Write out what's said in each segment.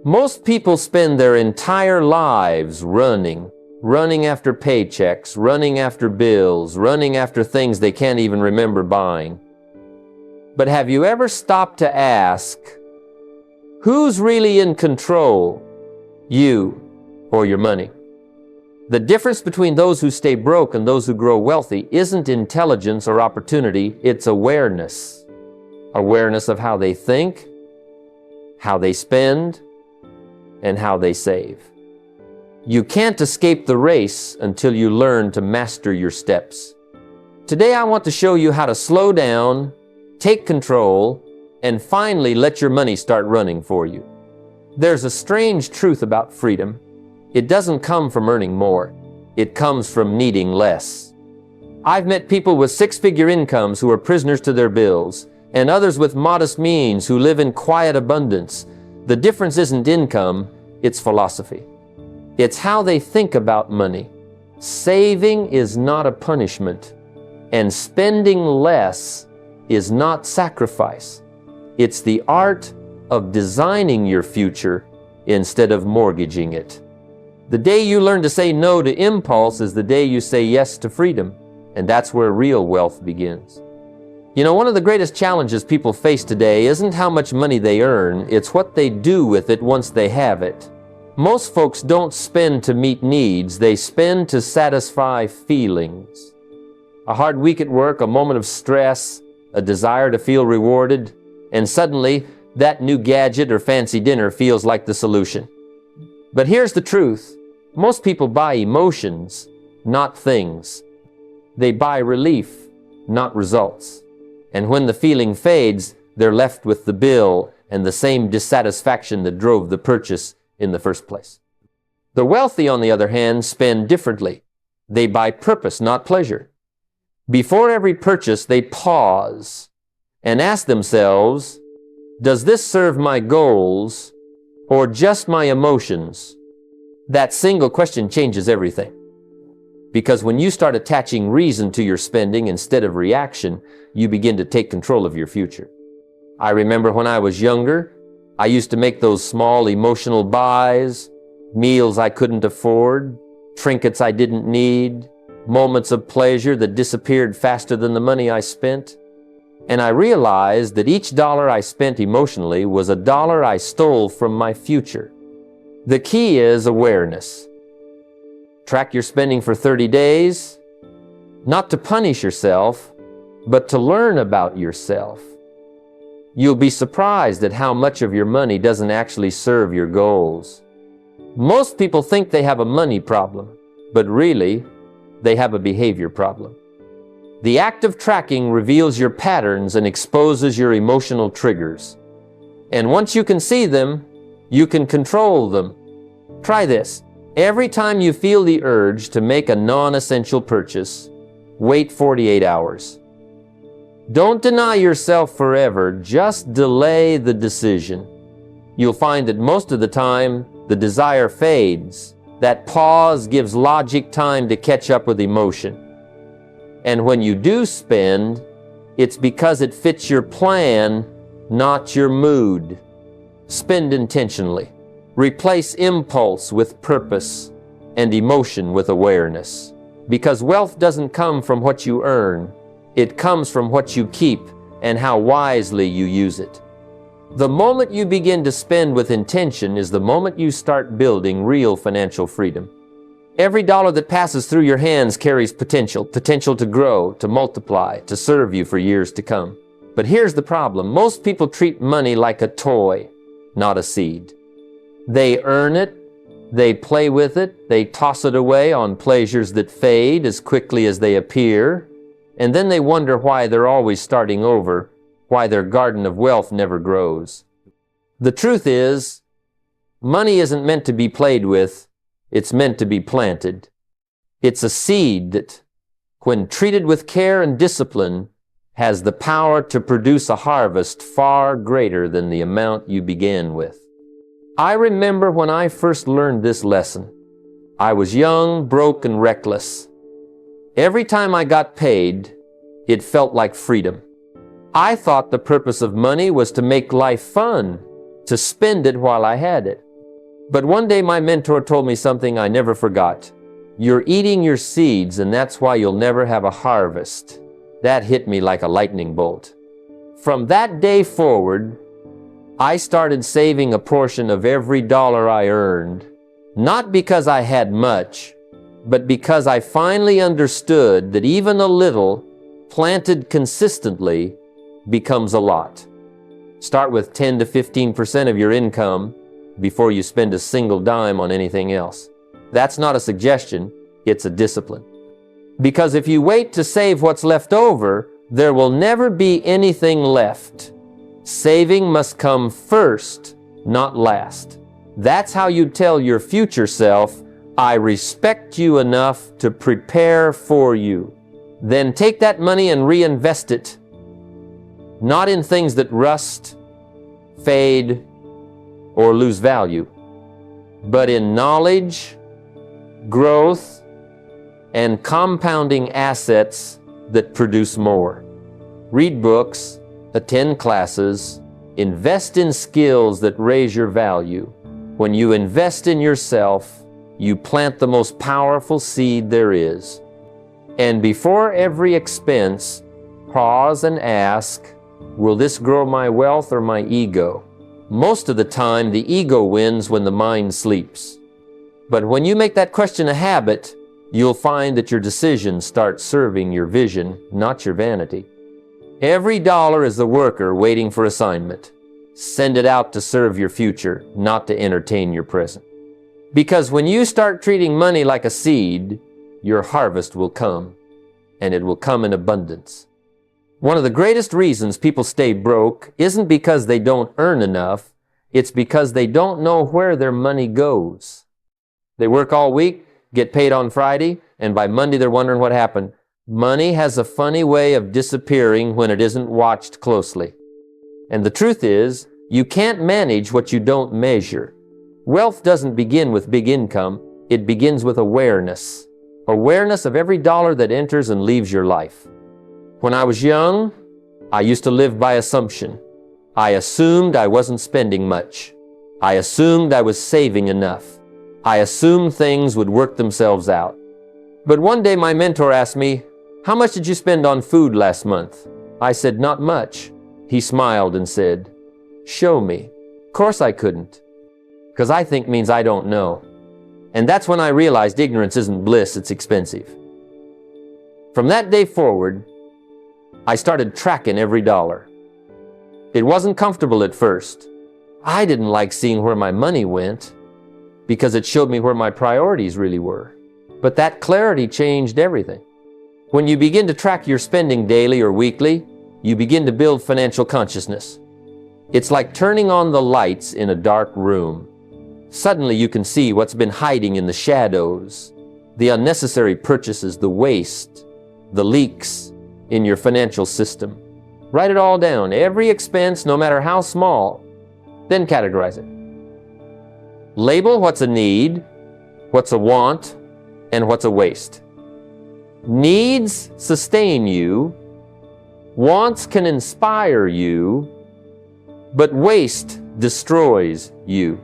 Most people spend their entire lives running after paychecks, running after bills, running after things they can't even remember buying. But have you ever stopped to ask, who's really in control, you or your money? The difference between those who stay broke and those who grow wealthy isn't intelligence or opportunity, it's awareness. Awareness of how they think, how they spend, and how they save. You can't escape the race until you learn to master your steps. Today I want to show you how to slow down, take control, and finally let your money start running for you. There's a strange truth about freedom. It doesn't come from earning more. It comes from needing less. I've met people with six-figure incomes who are prisoners to their bills, and others with modest means who live in quiet abundance. The difference isn't income, it's philosophy. It's how they think about money. Saving is not a punishment, and spending less is not sacrifice. It's the art of designing your future instead of mortgaging it. The day you learn to say no to impulse is the day you say yes to freedom, and that's where real wealth begins. You know, one of the greatest challenges people face today isn't how much money they earn, it's what they do with it once they have it. Most folks don't spend to meet needs, they spend to satisfy feelings. A hard week at work, a moment of stress, a desire to feel rewarded, and suddenly that new gadget or fancy dinner feels like the solution. But here's the truth. Most people buy emotions, not things. They buy relief, not results. And when the feeling fades, they're left with the bill and the same dissatisfaction that drove the purchase in the first place. The wealthy, on the other hand, spend differently. They buy purpose, not pleasure. Before every purchase, they pause and ask themselves, does this serve my goals or just my emotions? That single question changes everything. Because when you start attaching reason to your spending instead of reaction, you begin to take control of your future. I remember when I was younger, I used to make those small emotional buys, meals I couldn't afford, trinkets I didn't need, moments of pleasure that disappeared faster than the money I spent. And I realized that each dollar I spent emotionally was a dollar I stole from my future. The key is awareness. Track your spending for 30 days, not to punish yourself, but to learn about yourself. You'll be surprised at how much of your money doesn't actually serve your goals. Most people think they have a money problem, but really, they have a behavior problem. The act of tracking reveals your patterns and exposes your emotional triggers. And once you can see them, you can control them. Try this. Every time you feel the urge to make a non-essential purchase, wait 48 hours. Don't deny yourself forever, just delay the decision. You'll find that most of the time, the desire fades. That pause gives logic time to catch up with emotion. And when you do spend, it's because it fits your plan, not your mood. Spend intentionally. Replace impulse with purpose and emotion with awareness. Because wealth doesn't come from what you earn. It comes from what you keep and how wisely you use it. The moment you begin to spend with intention is the moment you start building real financial freedom. Every dollar that passes through your hands carries potential to grow, to multiply, to serve you for years to come. But here's the problem. Most people treat money like a toy, not a seed. They earn it, they play with it, they toss it away on pleasures that fade as quickly as they appear, and then they wonder why they're always starting over, why their garden of wealth never grows. The truth is, money isn't meant to be played with, it's meant to be planted. It's a seed that, when treated with care and discipline, has the power to produce a harvest far greater than the amount you began with. I remember when I first learned this lesson. I was young, broke, and reckless. Every time I got paid, it felt like freedom. I thought the purpose of money was to make life fun, to spend it while I had it. But one day my mentor told me something I never forgot. You're eating your seeds, and that's why you'll never have a harvest. That hit me like a lightning bolt. From that day forward, I started saving a portion of every dollar I earned, not because I had much, but because I finally understood that even a little planted consistently becomes a lot. Start with 10 to 15% of your income before you spend a single dime on anything else. That's not a suggestion, it's a discipline. Because if you wait to save what's left over, there will never be anything left. Saving must come first, not last. That's how you tell your future self, I respect you enough to prepare for you. Then take that money and reinvest it. Not in things that rust, fade, or lose value, but in knowledge, growth, and compounding assets that produce more. Read books, attend classes, invest in skills that raise your value. When you invest in yourself, you plant the most powerful seed there is. And before every expense, pause and ask, will this grow my wealth or my ego? Most of the time, the ego wins when the mind sleeps. But when you make that question a habit, you'll find that your decisions start serving your vision, not your vanity. Every dollar is the worker waiting for assignment. Send it out to serve your future, not to entertain your present. Because when you start treating money like a seed, your harvest will come, and it will come in abundance. One of the greatest reasons people stay broke isn't because they don't earn enough, it's because they don't know where their money goes. They work all week, get paid on Friday, and by Monday they're wondering what happened. Money has a funny way of disappearing when it isn't watched closely. And the truth is, you can't manage what you don't measure. Wealth doesn't begin with big income, it begins with awareness. Awareness of every dollar that enters and leaves your life. When I was young, I used to live by assumption. I assumed I wasn't spending much. I assumed I was saving enough. I assumed things would work themselves out. But one day my mentor asked me, "How much did you spend on food last month?" I said, "Not much." He smiled and said, "Show me." Of course I couldn't, because I think means I don't know. And that's when I realized ignorance isn't bliss, it's expensive. From that day forward, I started tracking every dollar. It wasn't comfortable at first. I didn't like seeing where my money went because it showed me where my priorities really were. But that clarity changed everything. When you begin to track your spending daily or weekly, you begin to build financial consciousness. It's like turning on the lights in a dark room. Suddenly you can see what's been hiding in the shadows, the unnecessary purchases, the waste, the leaks in your financial system. Write it all down, every expense, no matter how small, then categorize it. Label what's a need, what's a want, and what's a waste. Needs sustain you, wants can inspire you, but waste destroys you.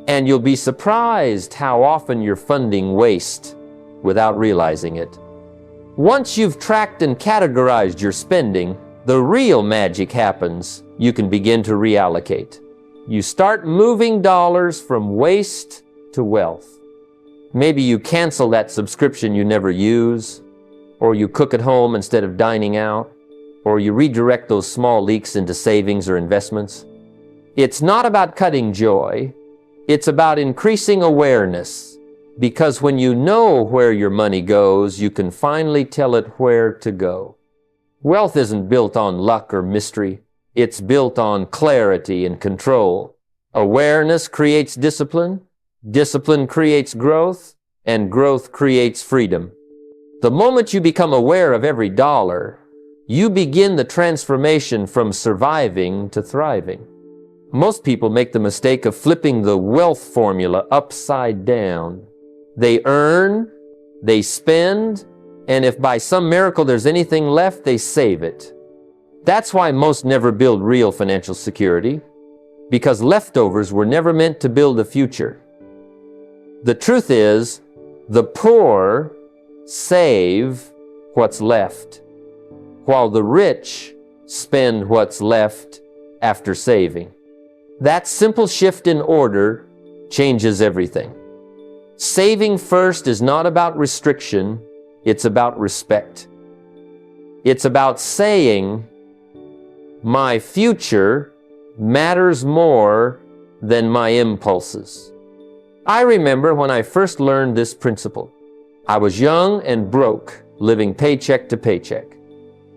And you'll be surprised how often you're funding waste without realizing it. Once you've tracked and categorized your spending, the real magic happens. You can begin to reallocate. You start moving dollars from waste to wealth. Maybe you cancel that subscription you never use, or you cook at home instead of dining out, or you redirect those small leaks into savings or investments. It's not about cutting joy, it's about increasing awareness, because when you know where your money goes, you can finally tell it where to go. Wealth isn't built on luck or mystery, it's built on clarity and control. Awareness creates discipline, discipline creates growth, and growth creates freedom. The moment you become aware of every dollar, you begin the transformation from surviving to thriving. Most people make the mistake of flipping the wealth formula upside down. They earn, they spend, and if by some miracle there's anything left, they save it. That's why most never build real financial security, because leftovers were never meant to build a future. The truth is, the poor save what's left, while the rich spend what's left after saving. That simple shift in order changes everything. Saving first is not about restriction, it's about respect. It's about saying, my future matters more than my impulses. I remember when I first learned this principle. I was young and broke, living paycheck to paycheck.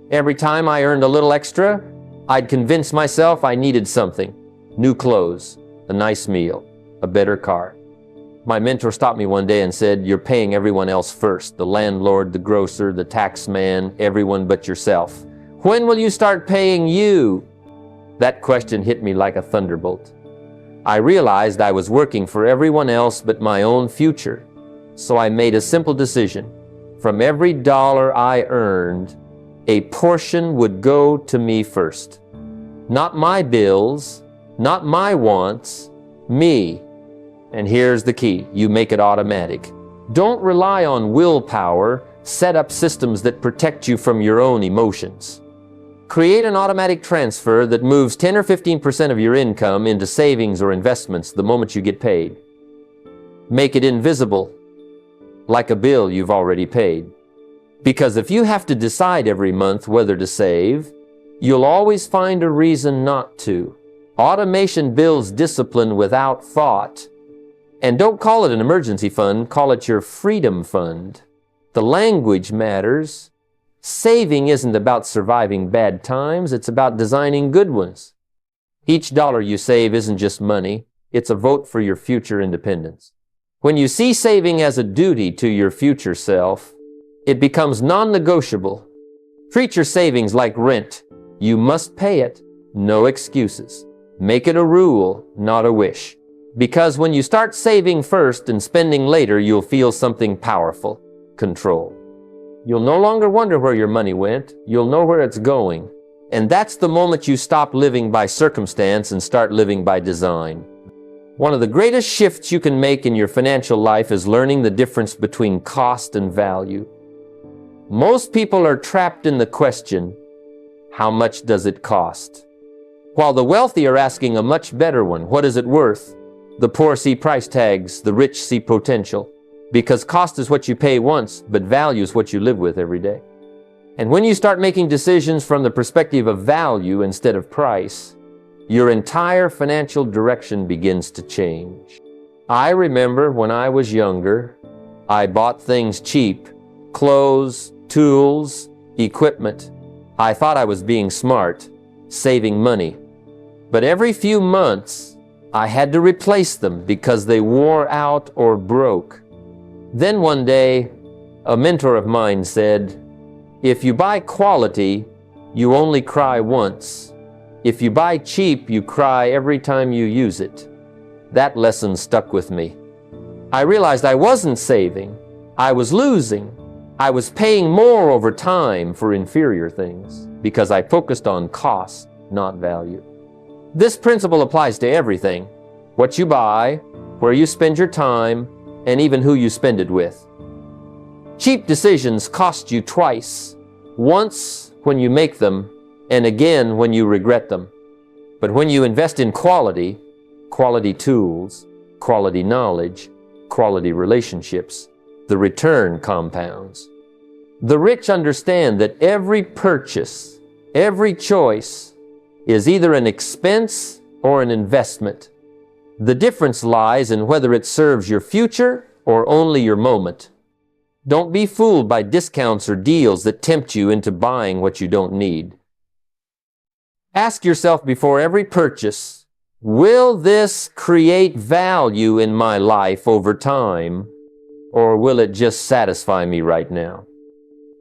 Every time I earned a little extra, I'd convince myself I needed something. New clothes, a nice meal, a better car. My mentor stopped me one day and said, you're paying everyone else first, the landlord, the grocer, the tax man, everyone but yourself. When will you start paying you? That question hit me like a thunderbolt. I realized I was working for everyone else but my own future. So I made a simple decision. From every dollar I earned, a portion would go to me first. Not my bills, not my wants, me. And here's the key, you make it automatic. Don't rely on willpower, set up systems that protect you from your own emotions. Create an automatic transfer that moves 10 or 15% of your income into savings or investments the moment you get paid. Make it invisible, like a bill you've already paid. Because if you have to decide every month whether to save, you'll always find a reason not to. Automation builds discipline without thought. And don't call it an emergency fund, call it your freedom fund. The language matters. Saving isn't about surviving bad times, it's about designing good ones. Each dollar you save isn't just money, it's a vote for your future independence. When you see saving as a duty to your future self, it becomes non-negotiable. Treat your savings like rent. You must pay it, no excuses. Make it a rule, not a wish. Because when you start saving first and spending later, you'll feel something powerful, control. You'll no longer wonder where your money went, you'll know where it's going. And that's the moment you stop living by circumstance and start living by design. One of the greatest shifts you can make in your financial life is learning the difference between cost and value. Most people are trapped in the question, how much does it cost? While the wealthy are asking a much better one, what is it worth? The poor see price tags, the rich see potential. Because cost is what you pay once, but value is what you live with every day. And when you start making decisions from the perspective of value instead of price, your entire financial direction begins to change. I remember when I was younger, I bought things cheap, clothes, tools, equipment. I thought I was being smart, saving money. But every few months, I had to replace them because they wore out or broke. Then one day, a mentor of mine said, if you buy quality, you only cry once. If you buy cheap, you cry every time you use it. That lesson stuck with me. I realized I wasn't saving, I was losing. I was paying more over time for inferior things because I focused on cost, not value. This principle applies to everything. What you buy, where you spend your time, and even who you spend it with. Cheap decisions cost you twice. Once when you make them, and again when you regret them. But when you invest in quality, quality tools, quality knowledge, quality relationships, the return compounds. The rich understand that every purchase, every choice is either an expense or an investment. The difference lies in whether it serves your future or only your moment. Don't be fooled by discounts or deals that tempt you into buying what you don't need. Ask yourself before every purchase, will this create value in my life over time, or will it just satisfy me right now?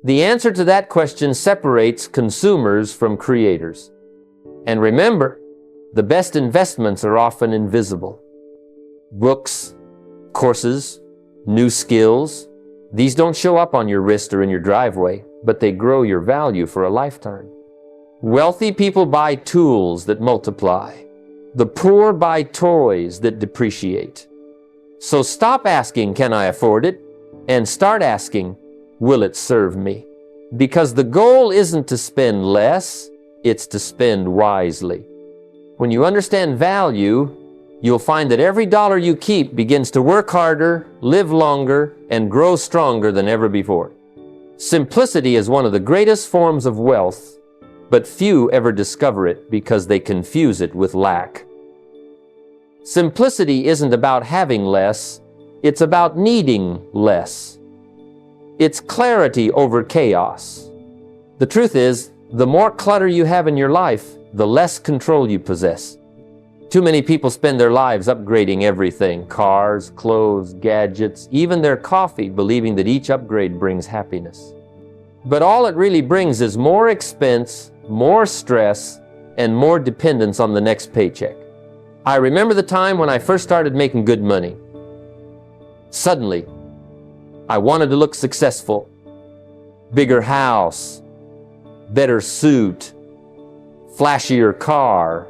The answer to that question separates consumers from creators. And remember, the best investments are often invisible. Books, courses, new skills, these don't show up on your wrist or in your driveway, but they grow your value for a lifetime. Wealthy people buy tools that multiply. The poor buy toys that depreciate. So stop asking, can I afford it? And start asking, will it serve me? Because the goal isn't to spend less, it's to spend wisely. When you understand value, you'll find that every dollar you keep begins to work harder, live longer, and grow stronger than ever before. Simplicity is one of the greatest forms of wealth, but few ever discover it because they confuse it with lack. Simplicity isn't about having less, it's about needing less. It's clarity over chaos. The truth is, the more clutter you have in your life, the less control you possess. Too many people spend their lives upgrading everything: cars, clothes, gadgets, even their coffee, believing that each upgrade brings happiness. But all it really brings is more expense, more stress, and more dependence on the next paycheck. I remember the time when I first started making good money. Suddenly, I wanted to look successful. Bigger house, better suit, flashier car.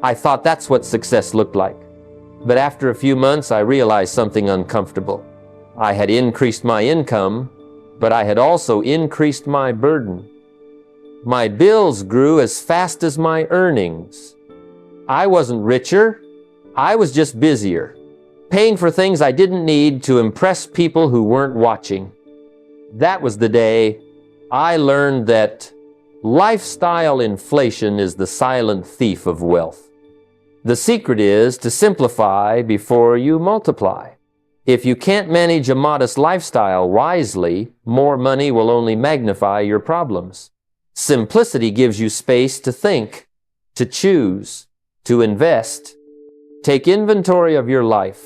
I thought that's what success looked like. But after a few months, I realized something uncomfortable. I had increased my income, but I had also increased my burden. My bills grew as fast as my earnings. I wasn't richer, I was just busier, paying for things I didn't need to impress people who weren't watching. That was the day I learned that lifestyle inflation is the silent thief of wealth. The secret is to simplify before you multiply. If you can't manage a modest lifestyle wisely, more money will only magnify your problems. Simplicity gives you space to think, to choose, to invest. Take inventory of your life.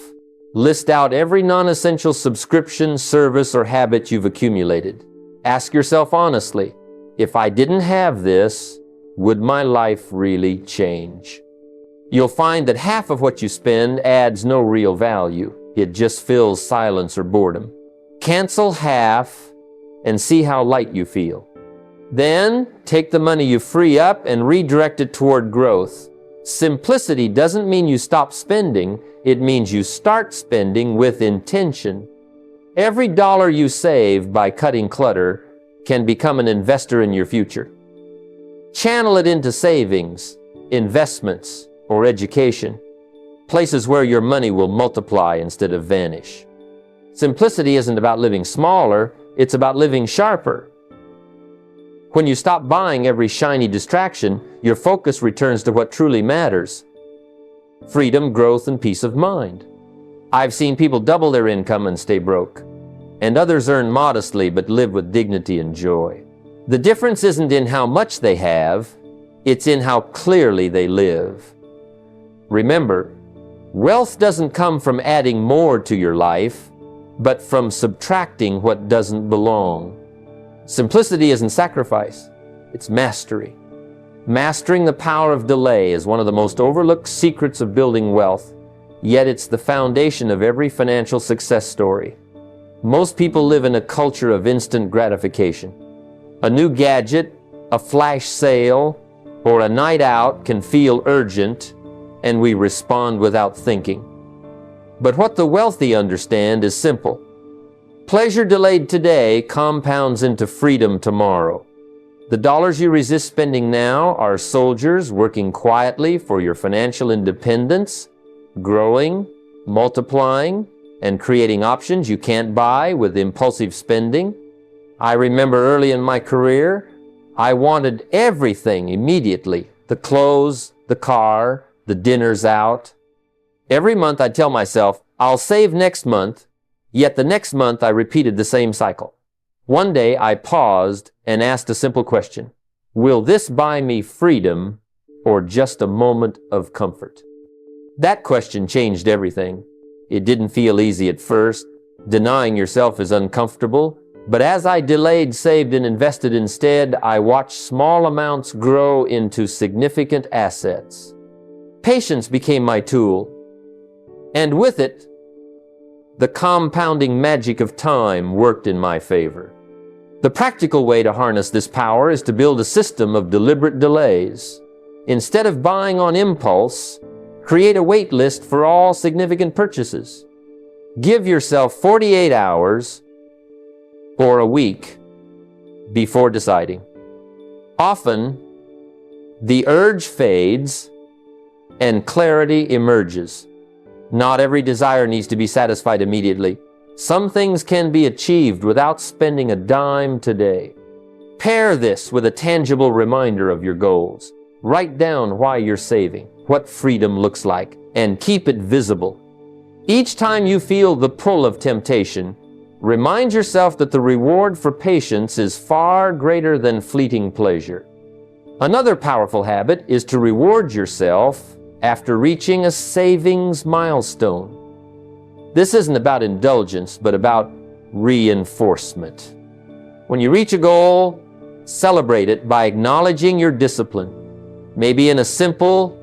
List out every non-essential subscription, service, or habit you've accumulated. Ask yourself honestly, if I didn't have this, would my life really change? You'll find that half of what you spend adds no real value. It just fills silence or boredom. Cancel half and see how light you feel. Then take the money you free up and redirect it toward growth. Simplicity doesn't mean you stop spending, it means you start spending with intention. Every dollar you save by cutting clutter can become an investor in your future. Channel it into savings, investments, or education, places where your money will multiply instead of vanish. Simplicity isn't about living smaller, it's about living sharper. When you stop buying every shiny distraction, your focus returns to what truly matters: freedom, growth, and peace of mind. I've seen people double their income and stay broke, and others earn modestly but live with dignity and joy. The difference isn't in how much they have, it's in how clearly they live. Remember, wealth doesn't come from adding more to your life, but from subtracting what doesn't belong. Simplicity isn't sacrifice, it's mastery. Mastering the power of delay is one of the most overlooked secrets of building wealth, yet it's the foundation of every financial success story. Most people live in a culture of instant gratification. A new gadget, a flash sale, or a night out can feel urgent, and we respond without thinking. But what the wealthy understand is simple. Pleasure delayed today compounds into freedom tomorrow. The dollars you resist spending now are soldiers working quietly for your financial independence, growing, multiplying, and creating options you can't buy with impulsive spending. I remember early in my career, I wanted everything immediately: the clothes, the car, the dinners out. Every month I'd tell myself, I'll save next month, yet the next month I repeated the same cycle. One day I paused and asked a simple question: will this buy me freedom or just a moment of comfort? That question changed everything. It didn't feel easy at first. Denying yourself is uncomfortable. But as I delayed, saved, and invested instead, I watched small amounts grow into significant assets. Patience became my tool, and with it, the compounding magic of time worked in my favor. The practical way to harness this power is to build a system of deliberate delays. Instead of buying on impulse, create a wait list for all significant purchases. Give yourself 48 hours or a week before deciding. Often, the urge fades and clarity emerges. Not every desire needs to be satisfied immediately. Some things can be achieved without spending a dime today. Pair this with a tangible reminder of your goals. Write down why you're saving, what freedom looks like, and keep it visible. Each time you feel the pull of temptation, remind yourself that the reward for patience is far greater than fleeting pleasure. Another powerful habit is to reward yourself after reaching a savings milestone. This isn't about indulgence, but about reinforcement. When you reach a goal, celebrate it by acknowledging your discipline, maybe in a simple,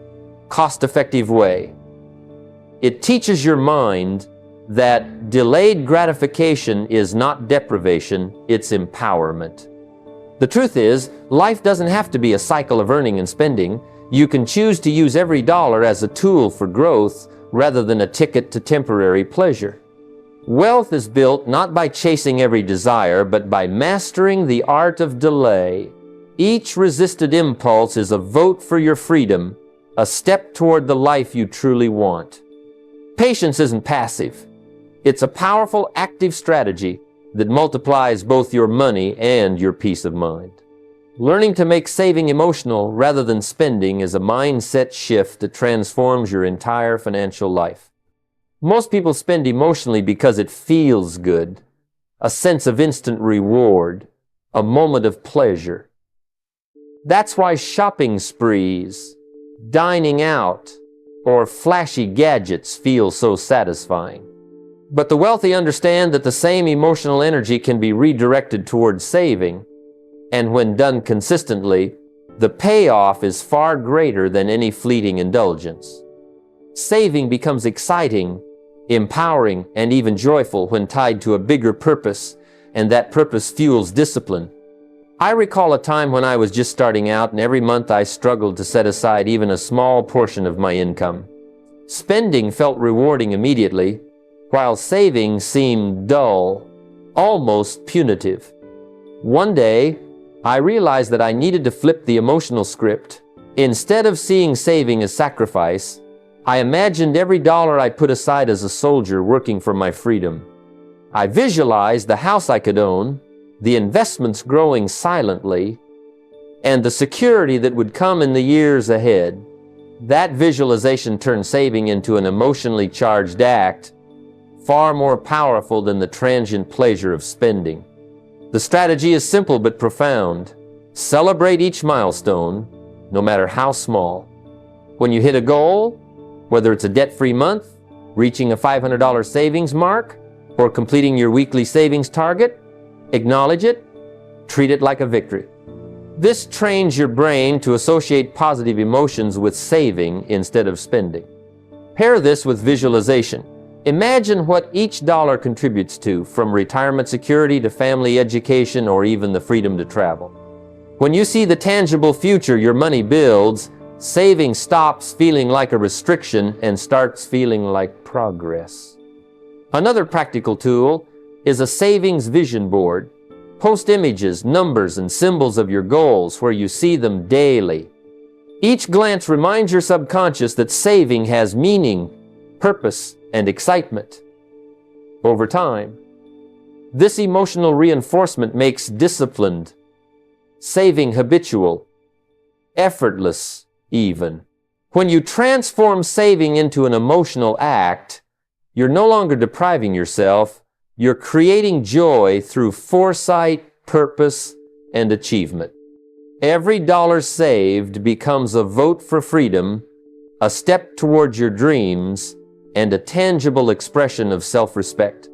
cost-effective way. It teaches your mind that delayed gratification is not deprivation, it's empowerment. The truth is, life doesn't have to be a cycle of earning and spending. You can choose to use every dollar as a tool for growth rather than a ticket to temporary pleasure. Wealth is built not by chasing every desire, but by mastering the art of delay. Each resisted impulse is a vote for your freedom, a step toward the life you truly want. Patience isn't passive. It's a powerful, active strategy that multiplies both your money and your peace of mind. Learning to make saving emotional rather than spending is a mindset shift that transforms your entire financial life. Most people spend emotionally because it feels good, a sense of instant reward, a moment of pleasure. That's why shopping sprees, dining out, or flashy gadgets feel so satisfying. But the wealthy understand that the same emotional energy can be redirected towards saving, and when done consistently, the payoff is far greater than any fleeting indulgence. Saving becomes exciting, empowering, and even joyful when tied to a bigger purpose, and that purpose fuels discipline. I recall a time when I was just starting out, and every month I struggled to set aside even a small portion of my income. Spending felt rewarding immediately, while saving seemed dull, almost punitive. One day, I realized that I needed to flip the emotional script. Instead of seeing saving as sacrifice, I imagined every dollar I put aside as a soldier working for my freedom. I visualized the house I could own, the investments growing silently, and the security that would come in the years ahead. That visualization turned saving into an emotionally charged act, far more powerful than the transient pleasure of spending. The strategy is simple but profound. Celebrate each milestone, no matter how small. When you hit a goal, whether it's a debt-free month, reaching a $500 savings mark, or completing your weekly savings target, acknowledge it, treat it like a victory. This trains your brain to associate positive emotions with saving instead of spending. Pair this with visualization. Imagine what each dollar contributes to, from retirement security to family education or even the freedom to travel. When you see the tangible future your money builds, saving stops feeling like a restriction and starts feeling like progress. Another practical tool is a savings vision board. Post images, numbers, and symbols of your goals where you see them daily. Each glance reminds your subconscious that saving has meaning, purpose, and excitement. Over time, this emotional reinforcement makes disciplined saving habitual, effortless even. When you transform saving into an emotional act, you're no longer depriving yourself, you're creating joy through foresight, purpose, and achievement. Every dollar saved becomes a vote for freedom, a step towards your dreams, and a tangible expression of self-respect.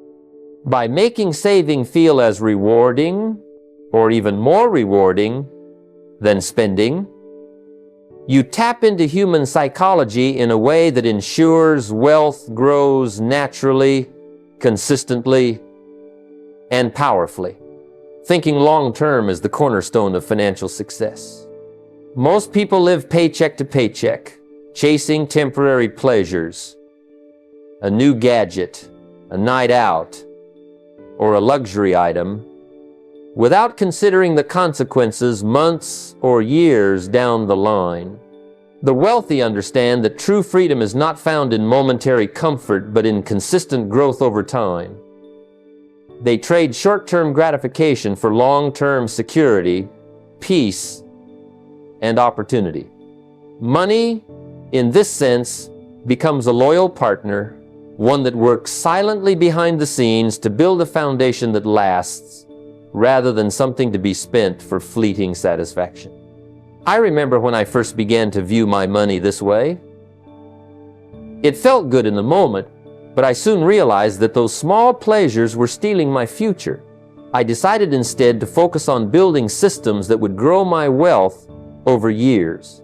By making saving feel as rewarding, or even more rewarding, than spending, you tap into human psychology in a way that ensures wealth grows naturally, consistently, and powerfully. Thinking long-term is the cornerstone of financial success. Most people live paycheck to paycheck, chasing temporary pleasures, a new gadget, a night out, or a luxury item, without considering the consequences months or years down the line. The wealthy understand that true freedom is not found in momentary comfort, but in consistent growth over time. They trade short-term gratification for long-term security, peace, and opportunity. Money, in this sense, becomes a loyal partner, one that works silently behind the scenes to build a foundation that lasts, rather than something to be spent for fleeting satisfaction. I remember when I first began to view my money this way. It felt good in the moment, but I soon realized that those small pleasures were stealing my future. I decided instead to focus on building systems that would grow my wealth over years.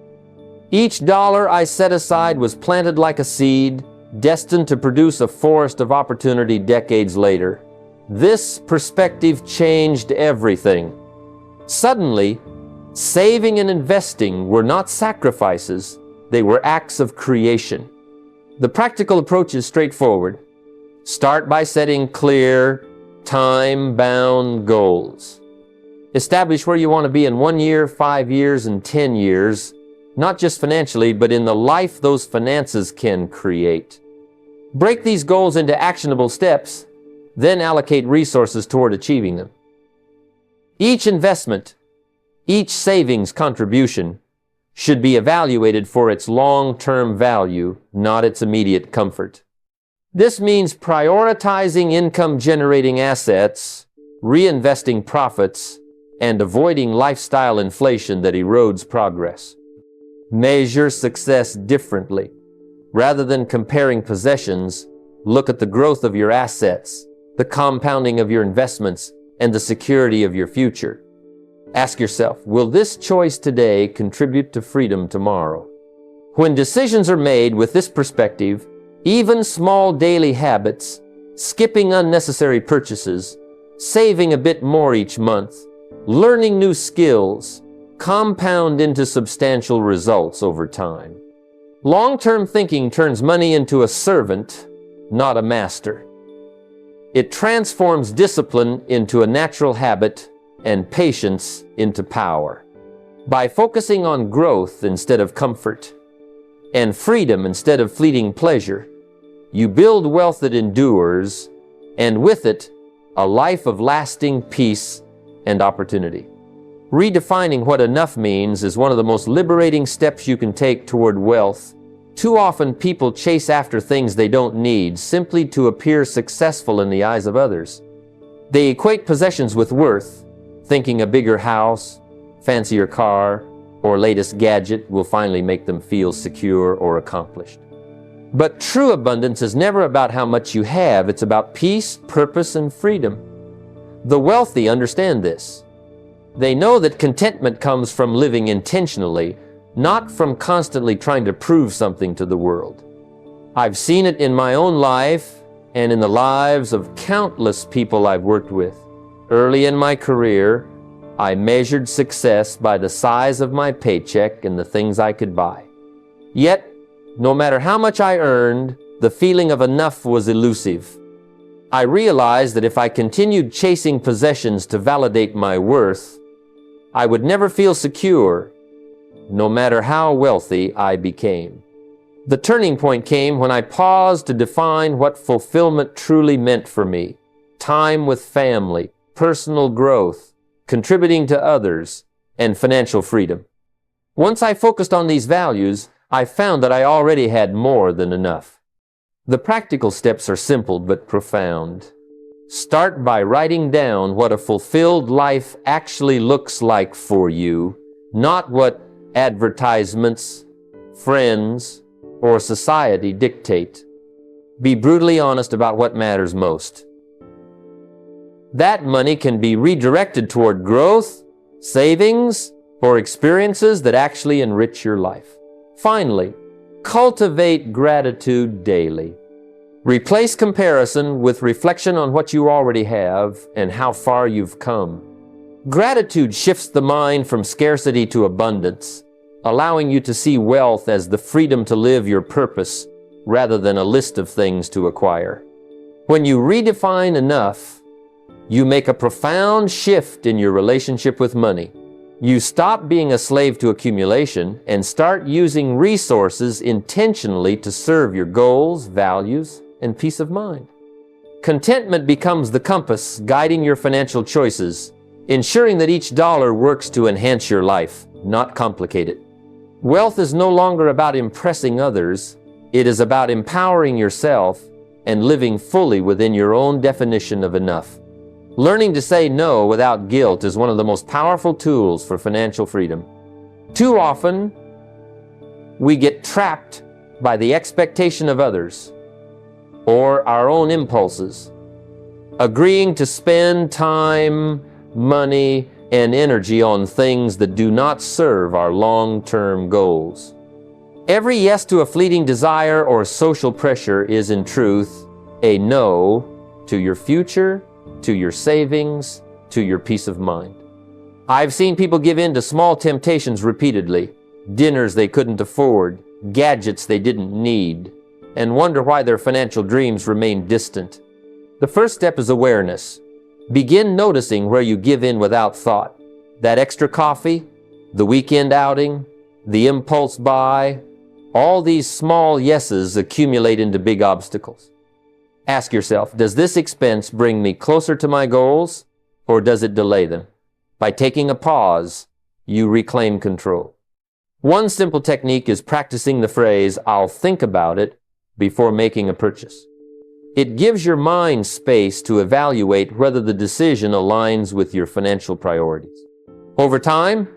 Each dollar I set aside was planted like a seed, destined to produce a forest of opportunity decades later. This perspective changed everything. Suddenly, saving and investing were not sacrifices, they were acts of creation. The practical approach is straightforward. Start by setting clear, time-bound goals. Establish where you want to be in 1 year, 5 years, and 10 years, not just financially, but in the life those finances can create. Break these goals into actionable steps, then allocate resources toward achieving them. Each investment, each savings contribution, should be evaluated for its long-term value, not its immediate comfort. This means prioritizing income-generating assets, reinvesting profits, and avoiding lifestyle inflation that erodes progress. Measure success differently. Rather than comparing possessions, look at the growth of your assets, the compounding of your investments, and the security of your future. Ask yourself, will this choice today contribute to freedom tomorrow? When decisions are made with this perspective, even small daily habits, skipping unnecessary purchases, saving a bit more each month, learning new skills, compound into substantial results over time. Long-term thinking turns money into a servant, not a master. It transforms discipline into a natural habit and patience into power. By focusing on growth instead of comfort, and freedom instead of fleeting pleasure, you build wealth that endures, and with it, a life of lasting peace and opportunity. Redefining what enough means is one of the most liberating steps you can take toward wealth. Too often people chase after things they don't need simply to appear successful in the eyes of others. They equate possessions with worth, thinking a bigger house, fancier car, or latest gadget will finally make them feel secure or accomplished. But true abundance is never about how much you have, it's about peace, purpose, and freedom. The wealthy understand this. They know that contentment comes from living intentionally, not from constantly trying to prove something to the world. I've seen it in my own life and in the lives of countless people I've worked with. Early in my career, I measured success by the size of my paycheck and the things I could buy. Yet, no matter how much I earned, the feeling of enough was elusive. I realized that if I continued chasing possessions to validate my worth, I would never feel secure, no matter how wealthy I became. The turning point came when I paused to define what fulfillment truly meant for me. Time with family, personal growth, contributing to others, and financial freedom. Once I focused on these values, I found that I already had more than enough. The practical steps are simple but profound. Start by writing down what a fulfilled life actually looks like for you, not what advertisements, friends, or society dictate. Be brutally honest about what matters most. That money can be redirected toward growth, savings, or experiences that actually enrich your life. Finally, cultivate gratitude daily. Replace comparison with reflection on what you already have and how far you've come. Gratitude shifts the mind from scarcity to abundance, allowing you to see wealth as the freedom to live your purpose rather than a list of things to acquire. When you redefine enough, you make a profound shift in your relationship with money. You stop being a slave to accumulation and start using resources intentionally to serve your goals, values, and peace of mind. Contentment becomes the compass guiding your financial choices, ensuring that each dollar works to enhance your life, not complicate it. Wealth is no longer about impressing others. It is about empowering yourself and living fully within your own definition of enough. Learning to say no without guilt is one of the most powerful tools for financial freedom. Too often, we get trapped by the expectation of others or our own impulses, agreeing to spend time, money, and energy on things that do not serve our long-term goals. Every yes to a fleeting desire or social pressure is, in truth, a no to your future, to your savings, to your peace of mind. I've seen people give in to small temptations repeatedly, dinners they couldn't afford, gadgets they didn't need, and wonder why their financial dreams remain distant. The first step is awareness. Begin noticing where you give in without thought. That extra coffee, the weekend outing, the impulse buy, all these small yeses accumulate into big obstacles. Ask yourself, does this expense bring me closer to my goals, or does it delay them? By taking a pause, you reclaim control. One simple technique is practicing the phrase, "I'll think about it," before making a purchase. It gives your mind space to evaluate whether the decision aligns with your financial priorities. Over time,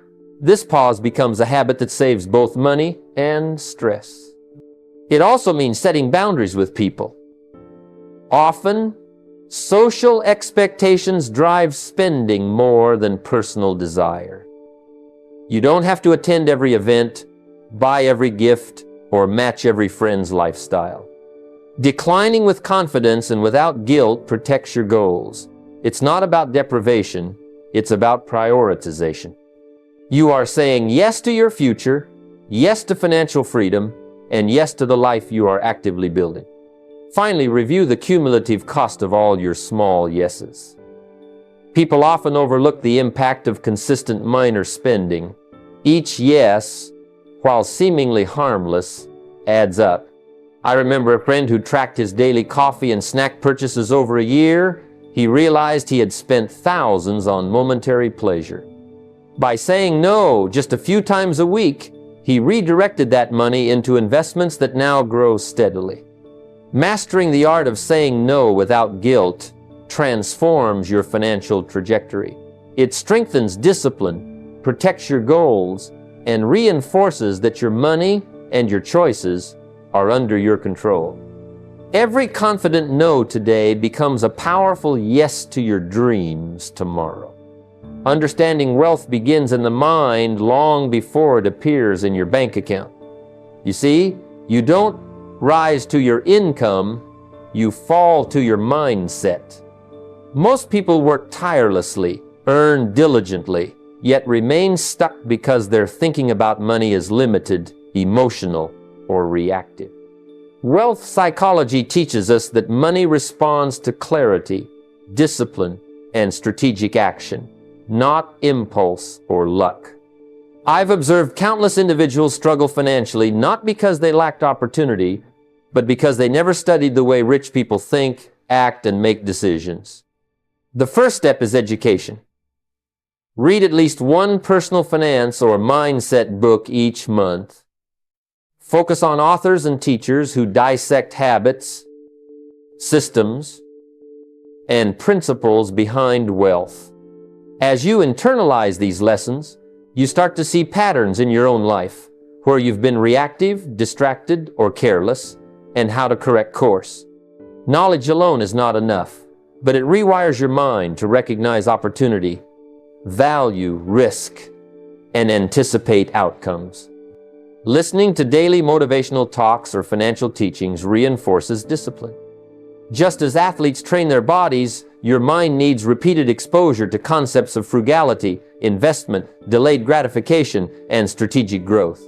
this pause becomes a habit that saves both money and stress. It also means setting boundaries with people. Often, social expectations drive spending more than personal desire. You don't have to attend every event, buy every gift, or match every friend's lifestyle. Declining with confidence and without guilt protects your goals. It's not about deprivation, it's about prioritization. You are saying yes to your future, yes to financial freedom, and yes to the life you are actively building. Finally, review the cumulative cost of all your small yeses. People often overlook the impact of consistent minor spending. Each yes, while seemingly harmless, adds up. I remember a friend who tracked his daily coffee and snack purchases over a year. He realized he had spent thousands on momentary pleasure. By saying no just a few times a week, he redirected that money into investments that now grow steadily. Mastering the art of saying no without guilt transforms your financial trajectory. It strengthens discipline, protects your goals, and reinforces that your money and your choices are under your control. Every confident no today becomes a powerful yes to your dreams tomorrow. Understanding wealth begins in the mind long before it appears in your bank account. You see, you don't rise to your income, you fall to your mindset. Most people work tirelessly, earn diligently, yet remain stuck because their thinking about money is limited, emotional, or reactive. Wealth psychology teaches us that money responds to clarity, discipline, and strategic action, not impulse or luck. I've observed countless individuals struggle financially not because they lacked opportunity, but because they never studied the way rich people think, act, and make decisions. The first step is education. Read at least one personal finance or mindset book each month. Focus on authors and teachers who dissect habits, systems, and principles behind wealth. As you internalize these lessons, you start to see patterns in your own life where you've been reactive, distracted, or careless, and how to correct course. Knowledge alone is not enough, but it rewires your mind to recognize opportunity, value risk, and anticipate outcomes. Listening to daily motivational talks or financial teachings reinforces discipline. Just as athletes train their bodies, your mind needs repeated exposure to concepts of frugality, investment, delayed gratification, and strategic growth.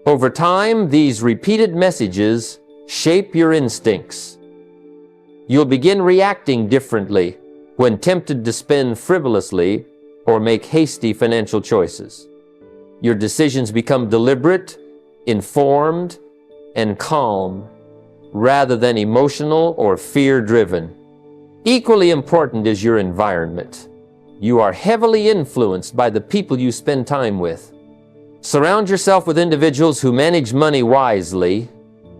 Over time, these repeated messages shape your instincts. You'll begin reacting differently when tempted to spend frivolously or make hasty financial choices. Your decisions become deliberate, informed, and calm, rather than emotional or fear-driven. Equally important is your environment. You are heavily influenced by the people you spend time with. Surround yourself with individuals who manage money wisely,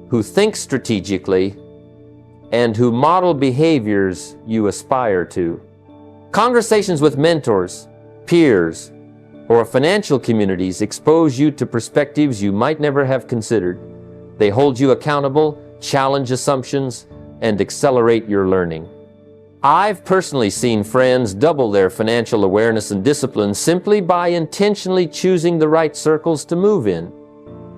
who think strategically, and who model behaviors you aspire to. Conversations with mentors, peers, or financial communities expose you to perspectives you might never have considered. They hold you accountable, challenge assumptions, and accelerate your learning. I've personally seen friends double their financial awareness and discipline simply by intentionally choosing the right circles to move in.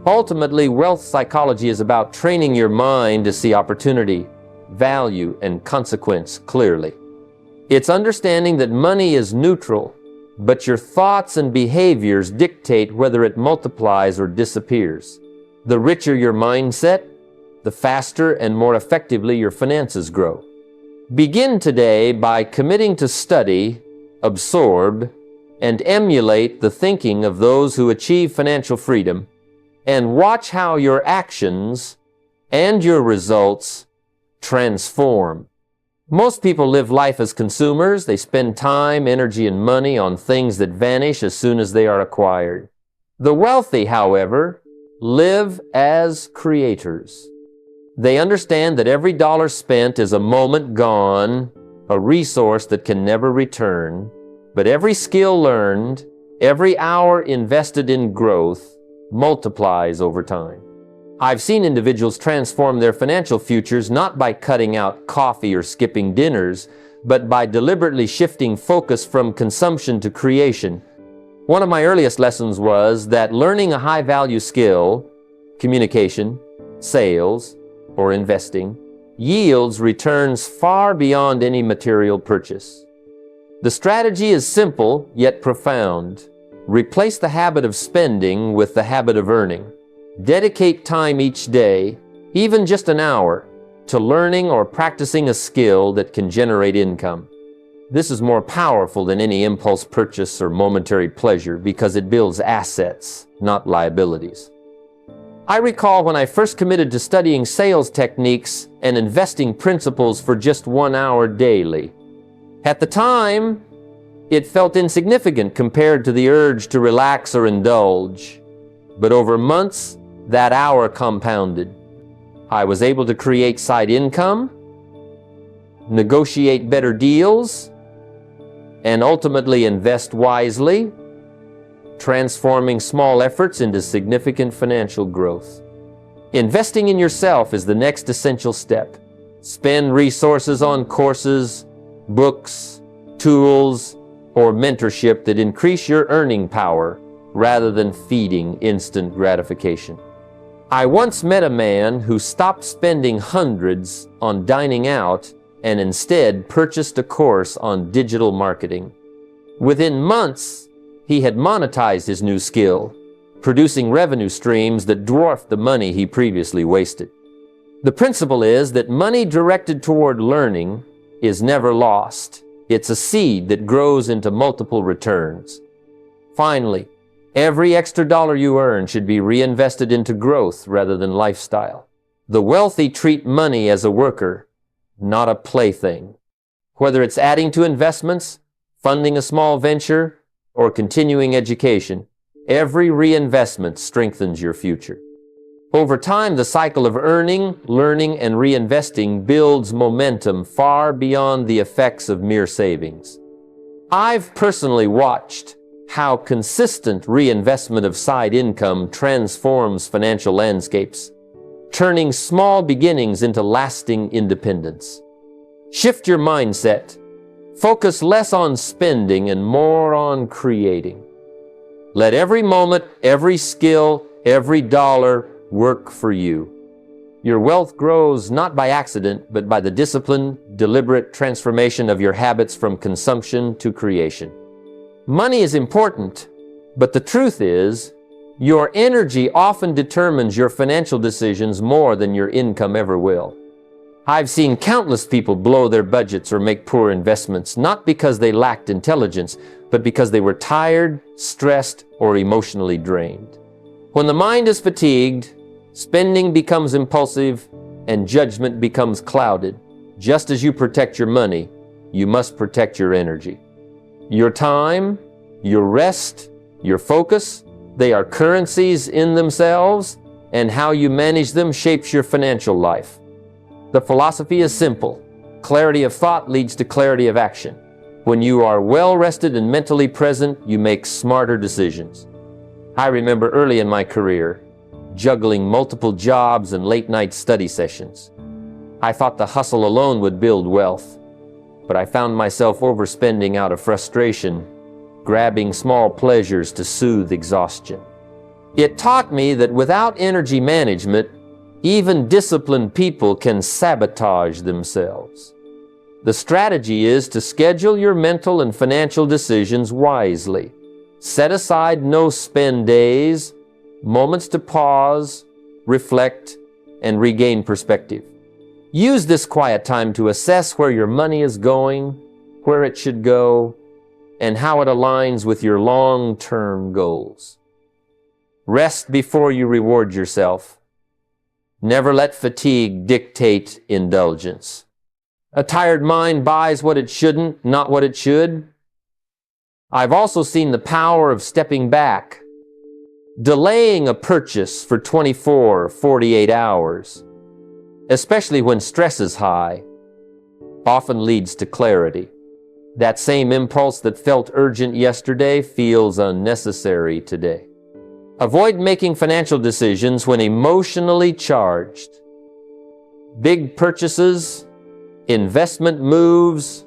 Ultimately, wealth psychology is about training your mind to see opportunity, value, and consequence clearly. It's understanding that money is neutral, but your thoughts and behaviors dictate whether it multiplies or disappears. The richer your mindset, the faster and more effectively your finances grow. Begin today by committing to study, absorb, and emulate the thinking of those who achieve financial freedom, and watch how your actions and your results transform. Most people live life as consumers. They spend time, energy, and money on things that vanish as soon as they are acquired. The wealthy, however, live as creators. They understand that every dollar spent is a moment gone, a resource that can never return, but every skill learned, every hour invested in growth multiplies over time. I've seen individuals transform their financial futures not by cutting out coffee or skipping dinners, but by deliberately shifting focus from consumption to creation. One of my earliest lessons was that learning a high-value skill, communication, sales, or investing, yields returns far beyond any material purchase. The strategy is simple yet profound. Replace the habit of spending with the habit of earning. Dedicate time each day, even just an hour, to learning or practicing a skill that can generate income. This is more powerful than any impulse purchase or momentary pleasure because it builds assets, not liabilities. I recall when I first committed to studying sales techniques and investing principles for just 1 hour daily. At the time, it felt insignificant compared to the urge to relax or indulge. But over months, that hour compounded. I was able to create side income, negotiate better deals, and ultimately invest wisely, transforming small efforts into significant financial growth. Investing in yourself is the next essential step. Spend resources on courses, books, tools, or mentorship that increase your earning power rather than feeding instant gratification. I once met a man who stopped spending hundreds on dining out and instead purchased a course on digital marketing. Within months, he had monetized his new skill, producing revenue streams that dwarfed the money he previously wasted. The principle is that money directed toward learning is never lost. It's a seed that grows into multiple returns. Finally, every extra dollar you earn should be reinvested into growth rather than lifestyle. The wealthy treat money as a worker, not a plaything. Whether it's adding to investments, funding a small venture, or continuing education, every reinvestment strengthens your future. Over time, the cycle of earning, learning, and reinvesting builds momentum far beyond the effects of mere savings. I've personally watched how consistent reinvestment of side income transforms financial landscapes, turning small beginnings into lasting independence. Shift your mindset. Focus less on spending and more on creating. Let every moment, every skill, every dollar work for you. Your wealth grows not by accident, but by the disciplined, deliberate transformation of your habits from consumption to creation. Money is important, but the truth is, your energy often determines your financial decisions more than your income ever will. I've seen countless people blow their budgets or make poor investments, not because they lacked intelligence, but because they were tired, stressed, or emotionally drained. When the mind is fatigued, spending becomes impulsive and judgment becomes clouded. Just as you protect your money, you must protect your energy. Your time, your rest, your focus, they are currencies in themselves, and how you manage them shapes your financial life. The philosophy is simple. Clarity of thought leads to clarity of action. When you are well rested and mentally present, you make smarter decisions. I remember early in my career, juggling multiple jobs and late-night study sessions. I thought the hustle alone would build wealth, but I found myself overspending out of frustration, grabbing small pleasures to soothe exhaustion. It taught me that without energy management, even disciplined people can sabotage themselves. The strategy is to schedule your mental and financial decisions wisely. Set aside no-spend days, moments to pause, reflect, and regain perspective. Use this quiet time to assess where your money is going, where it should go, and how it aligns with your long-term goals. Rest before you reward yourself. Never let fatigue dictate indulgence. A tired mind buys what it shouldn't, not what it should. I've also seen the power of stepping back. Delaying a purchase for 24 or 48 hours, especially when stress is high, often leads to clarity. That same impulse that felt urgent yesterday feels unnecessary today. Avoid making financial decisions when emotionally charged. Big purchases, investment moves,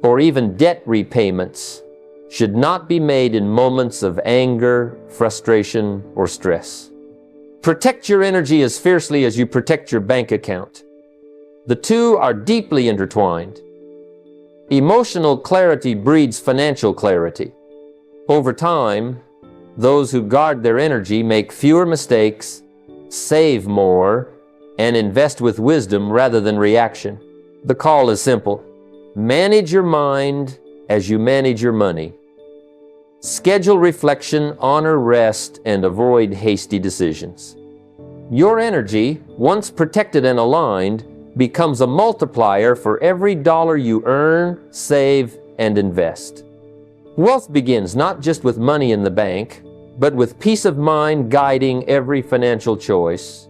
or even debt repayments should not be made in moments of anger, frustration, or stress. Protect your energy as fiercely as you protect your bank account. The two are deeply intertwined. Emotional clarity breeds financial clarity. Over time, those who guard their energy make fewer mistakes, save more, and invest with wisdom rather than reaction. The call is simple. Manage your mind as you manage your money. Schedule reflection, honor rest, and avoid hasty decisions. Your energy, once protected and aligned, becomes a multiplier for every dollar you earn, save, and invest. Wealth begins not just with money in the bank, but with peace of mind guiding every financial choice.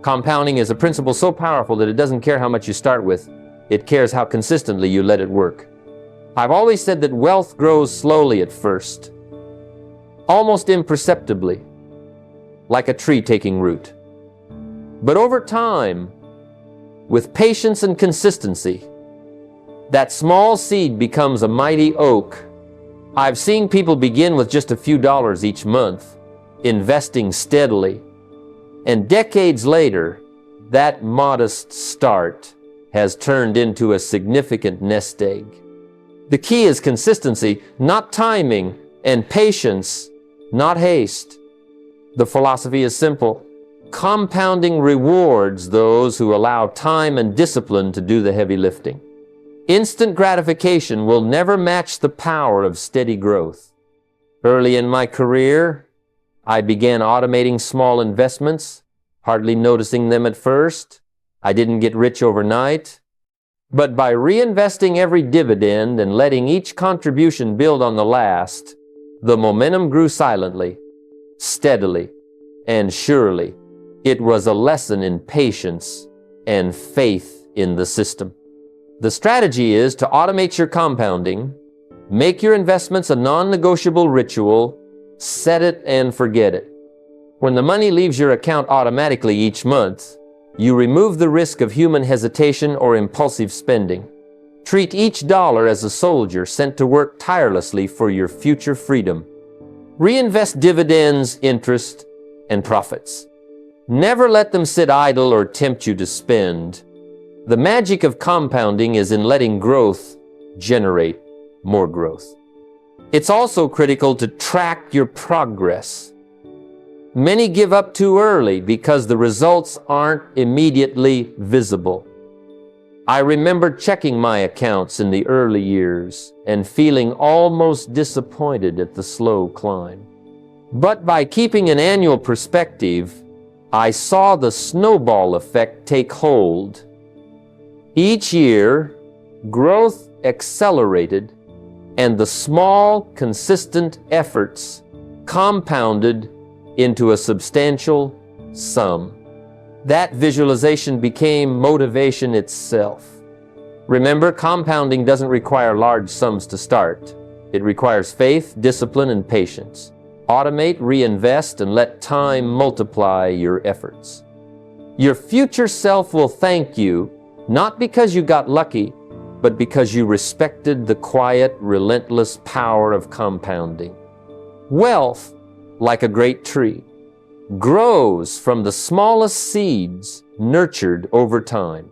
Compounding is a principle so powerful that it doesn't care how much you start with. It cares how consistently you let it work. I've always said that wealth grows slowly at first, almost imperceptibly, like a tree taking root. But over time, with patience and consistency, that small seed becomes a mighty oak. I've seen people begin with just a few dollars each month, investing steadily, and decades later, that modest start has turned into a significant nest egg. The key is consistency, not timing, and patience, not haste. The philosophy is simple. Compounding rewards those who allow time and discipline to do the heavy lifting. Instant gratification will never match the power of steady growth. Early in my career, I began automating small investments, hardly noticing them at first. I didn't get rich overnight. But by reinvesting every dividend and letting each contribution build on the last, the momentum grew silently, steadily, and surely. It was a lesson in patience and faith in the system. The strategy is to automate your compounding, make your investments a non-negotiable ritual, set it and forget it. When the money leaves your account automatically each month, you remove the risk of human hesitation or impulsive spending. Treat each dollar as a soldier sent to work tirelessly for your future freedom. Reinvest dividends, interest, and profits. Never let them sit idle or tempt you to spend. The magic of compounding is in letting growth generate more growth. It's also critical to track your progress. Many give up too early because the results aren't immediately visible. I remember checking my accounts in the early years and feeling almost disappointed at the slow climb. But by keeping an annual perspective, I saw the snowball effect take hold. Each year, growth accelerated, and the small, consistent efforts compounded into a substantial sum. That visualization became motivation itself. Remember, compounding doesn't require large sums to start. It requires faith, discipline, and patience. Automate, reinvest, and let time multiply your efforts. Your future self will thank you, not because you got lucky, but because you respected the quiet, relentless power of compounding. Wealth, like a great tree, grows from the smallest seeds nurtured over time.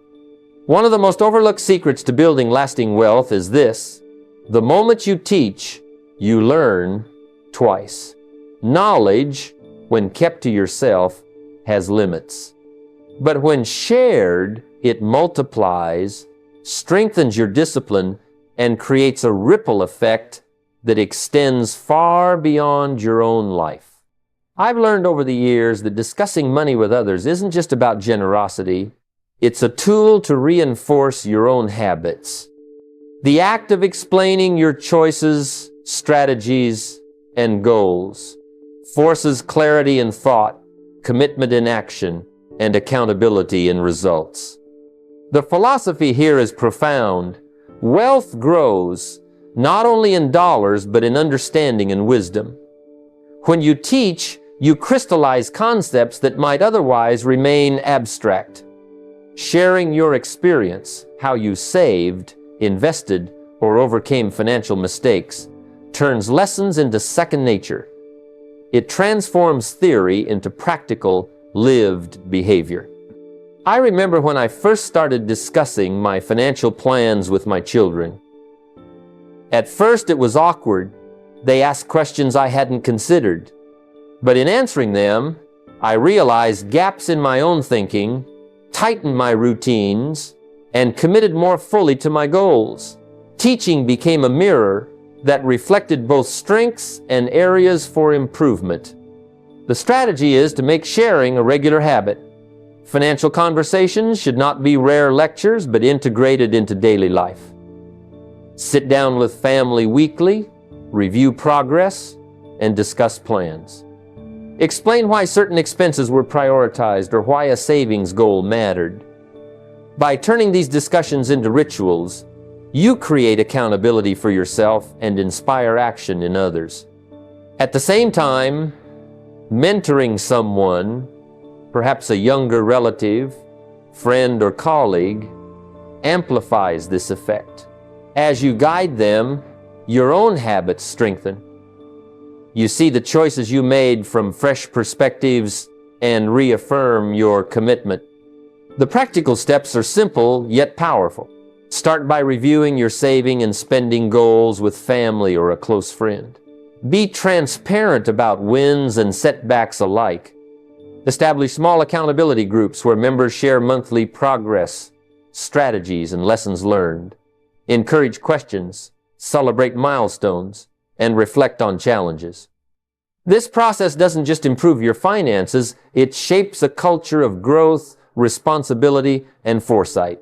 One of the most overlooked secrets to building lasting wealth is this: the moment you teach, you learn twice. Knowledge, when kept to yourself, has limits. But when shared, it multiplies, strengthens your discipline, and creates a ripple effect that extends far beyond your own life. I've learned over the years that discussing money with others isn't just about generosity. It's a tool to reinforce your own habits. The act of explaining your choices, strategies, and goals forces clarity in thought, commitment in action, and accountability in results. The philosophy here is profound. Wealth grows not only in dollars, but in understanding and wisdom. When you teach, you crystallize concepts that might otherwise remain abstract. Sharing your experience, how you saved, invested, or overcame financial mistakes, turns lessons into second nature. It transforms theory into practical, lived behavior. I remember when I first started discussing my financial plans with my children. At first it was awkward. They asked questions I hadn't considered. But in answering them, I realized gaps in my own thinking, tightened my routines, and committed more fully to my goals. Teaching became a mirror that reflected both strengths and areas for improvement. The strategy is to make sharing a regular habit. Financial conversations should not be rare lectures, but integrated into daily life. Sit down with family weekly, review progress, and discuss plans. Explain why certain expenses were prioritized or why a savings goal mattered. By turning these discussions into rituals, you create accountability for yourself and inspire action in others. At the same time, mentoring someone, perhaps a younger relative, friend, or colleague, amplifies this effect. As you guide them, your own habits strengthen. You see the choices you made from fresh perspectives and reaffirm your commitment. The practical steps are simple yet powerful. Start by reviewing your saving and spending goals with family or a close friend. Be transparent about wins and setbacks alike. Establish small accountability groups where members share monthly progress, strategies, and lessons learned. Encourage questions, celebrate milestones, and reflect on challenges. This process doesn't just improve your finances, it shapes a culture of growth, responsibility, and foresight.